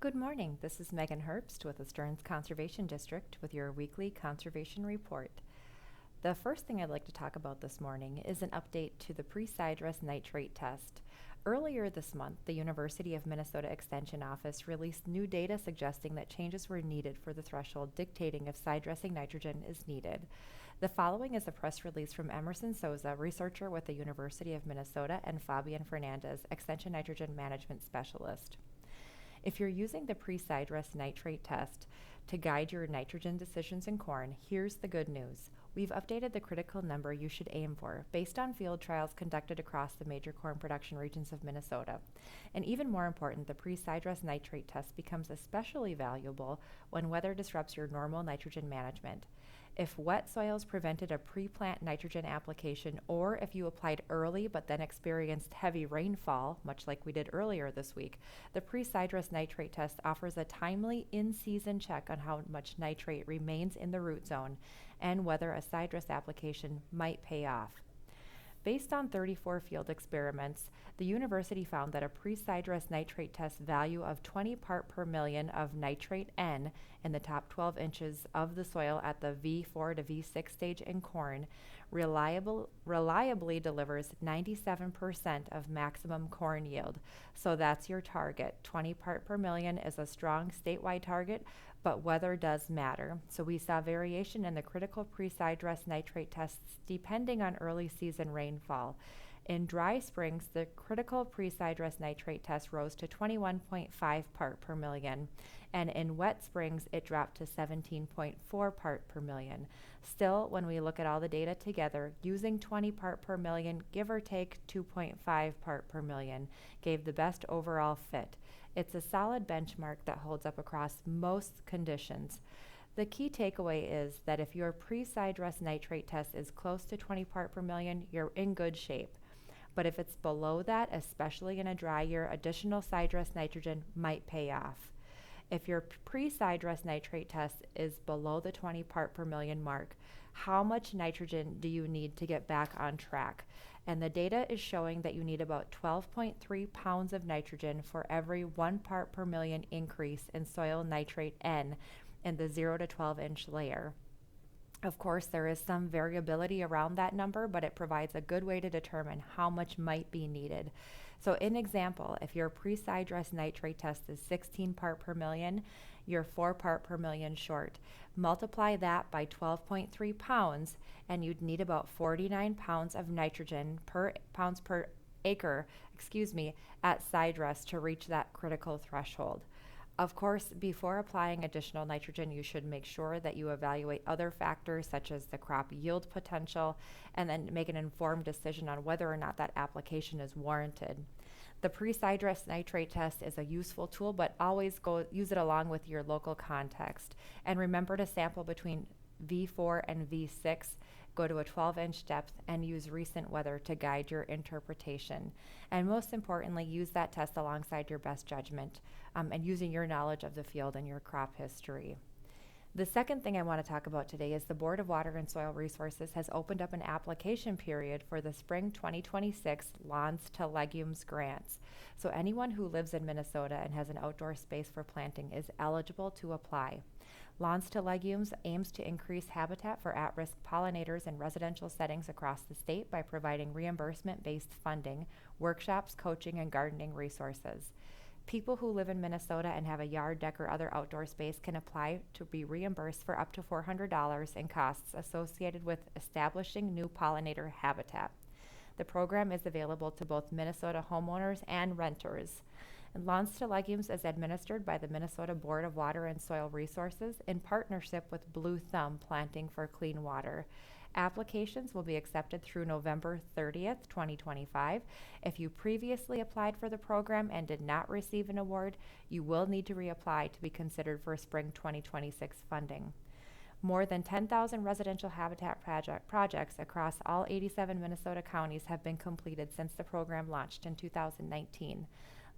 Good morning. This is Megan Herbst with the Stearns Conservation District with your weekly conservation report. The first thing I'd like to talk about this morning is an update to the pre-sidedress nitrate test. Earlier this month, the University of Minnesota Extension Office released new data suggesting that changes were needed for the threshold dictating if side dressing nitrogen is needed. The following is a press release from Emerson Souza, researcher with the University of Minnesota, and Fabian Fernandez, Extension Nitrogen Management Specialist. If you're using the pre-sidedress nitrate test to guide your nitrogen decisions in corn, here's the good news. We've updated the critical number you should aim for based on field trials conducted across the major corn production regions of Minnesota. And even more important, the pre-sidedress nitrate test becomes especially valuable when weather disrupts your normal nitrogen management. If wet soils prevented a pre-plant nitrogen application, or if you applied early but then experienced heavy rainfall, much like we did earlier this week, the pre-sidedress nitrate test offers a timely in-season check on how much nitrate remains in the root zone and whether a side dress application might pay off. Based on 34 field experiments, the university found that a pre-sidedress nitrate test value of 20 part per million of nitrate N in the top 12 inches of the soil at the V4 to V6 stage in corn reliably delivers 97% of maximum corn yield. So that's your target. 20 part per million is a strong statewide target, but weather does matter. So we saw variation in the critical pre-sidedress nitrate tests depending on early season rainfall. In dry springs, the critical pre-sidedress nitrate test rose to 21.5 part per million, and in wet springs, it dropped to 17.4 part per million. Still, when we look at all the data together, using 20 part per million, give or take 2.5 part per million, gave the best overall fit. It's a solid benchmark that holds up across most conditions. The key takeaway is that if your pre-sidedress nitrate test is close to 20 part per million, you're in good shape. But if it's below that, especially in a dry year, additional side dress nitrogen might pay off. If your pre-sidedress nitrate test is below the 20 part per million mark, how much nitrogen do you need to get back on track? And the data is showing that you need about 12.3 pounds of nitrogen for every 1 part per million increase in soil nitrate N in the 0 to 12 inch layer. Of course, there is some variability around that number, but it provides a good way to determine how much might be needed. So in example, if your pre-sidedress nitrate test is 16 part per million, you're 4 part per million short. Multiply that by 12.3 pounds, and you'd need about 49 pounds of nitrogen per pounds per acre, at side dress to reach that critical threshold. Of course, before applying additional nitrogen, you should make sure that you evaluate other factors such as the crop yield potential and then make an informed decision on whether or not that application is warranted. The pre-sidedress nitrate test is a useful tool, but always use it along with your local context. And remember to sample between V4 and V6. Go to a 12-inch depth and use recent weather to guide your interpretation. And most importantly, use that test alongside your best judgment and using your knowledge of the field and your crop history. The second thing I want to talk about today is the Board of Water and Soil Resources has opened up an application period for the Spring 2026 Lawns to Legumes grants. So anyone who lives in Minnesota and has an outdoor space for planting is eligible to apply. Lawns to Legumes aims to increase habitat for at-risk pollinators in residential settings across the state by providing reimbursement-based funding, workshops, coaching, and gardening resources. People who live in Minnesota and have a yard, deck, or other outdoor space can apply to be reimbursed for up to $400 in costs associated with establishing new pollinator habitat. The program is available to both Minnesota homeowners and renters. And Lawns to Legumes is administered by the Minnesota Board of Water and Soil Resources in partnership with Blue Thumb Planting for Clean Water. Applications will be accepted through November 30th, 2025. If you previously applied for the program and did not receive an award, you will need to reapply to be considered for Spring 2026 funding. More than 10,000 residential habitat projects across all 87 Minnesota counties have been completed since the program launched in 2019.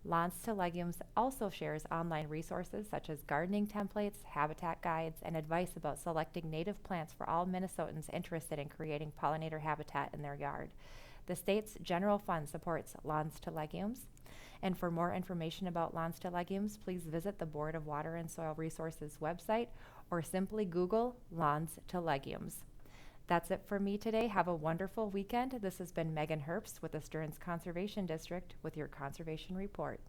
Lawns to Legumes also shares online resources such as gardening templates, habitat guides, and advice about selecting native plants for all Minnesotans interested in creating pollinator habitat in their yard. The state's general fund supports Lawns to Legumes. And for more information about Lawns to Legumes, please visit the Board of Water and Soil Resources website or simply Google Lawns to Legumes. That's it for me today. Have a wonderful weekend. This has been Megan Herbst with the Stearns Conservation District with your Conservation Report.